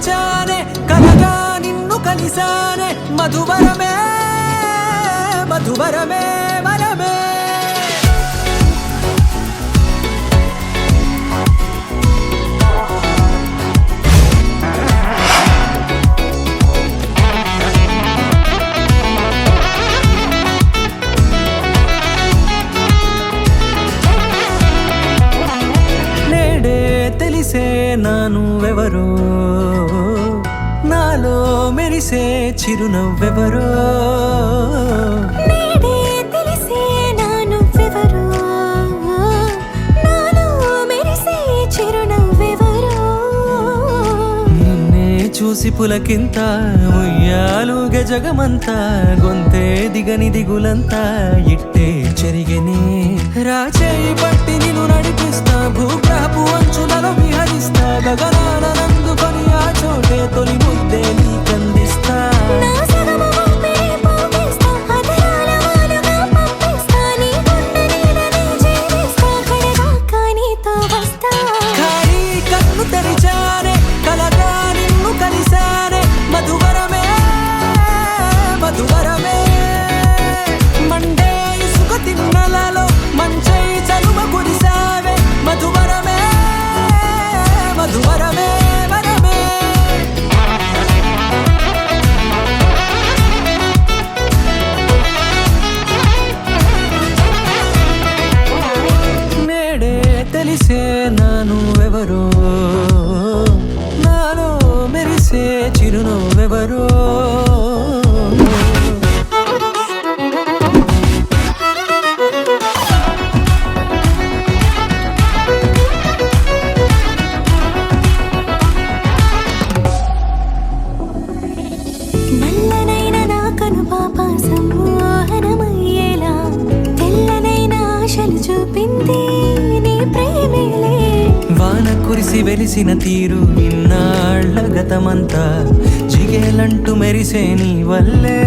తెరిచానే కలగా నిన్ను కలిసానే మధువరమే మధువరమే వరమే తెలిసే నానువెవరో నాలో మెరిసే చిరునవ్వెవరో నేడే తెలిసే నానువెవరో నాలో మెరిసే చిరునవ్వెవరో నిన్నే చూసి పులకింత ఉయ్యాలుగ జగమంతా గొంతే దిగని దిగులంతా ఇట్టే చెరిగనే రాచేయి పట్టి నిన్ను నడిపిస్తా భూగ్రహపు అంచులలో విహరిస్తా గగనాన నందుకొని ఆ చోటే తొలి ముద్దే నీకందిస్తా నా సగము ఊపిరి పోగేస్తా అదరాల వాలుగా పంపిస్తా నీ గుండె నీడనే జీవిస్తా కడదాకా నీతో వస్తా ఖాళీ కన్ను తెరిచానే కలగా నిన్ను కలిసానే మధువరమే మధువరమే మండే ఇసుక తిన్నలలో మంచై చలువ కురిసావే మధువరమే మధువరమే వరమే నేడే తెలిసే నానువెవరో నాలో మెరిసే చిరునవ్వెవరో నల్లనైన నా కనుపాప సమ్మోహనమయ్యేలా తెల్లనైన ఆశలు చూపింది నీ ప్రేమేలే వాన కురిసి వెలిసిన తీరు ఇన్నాళ్ల గతమంతా జిగేలంటూ మెరిసే నీ వల్లే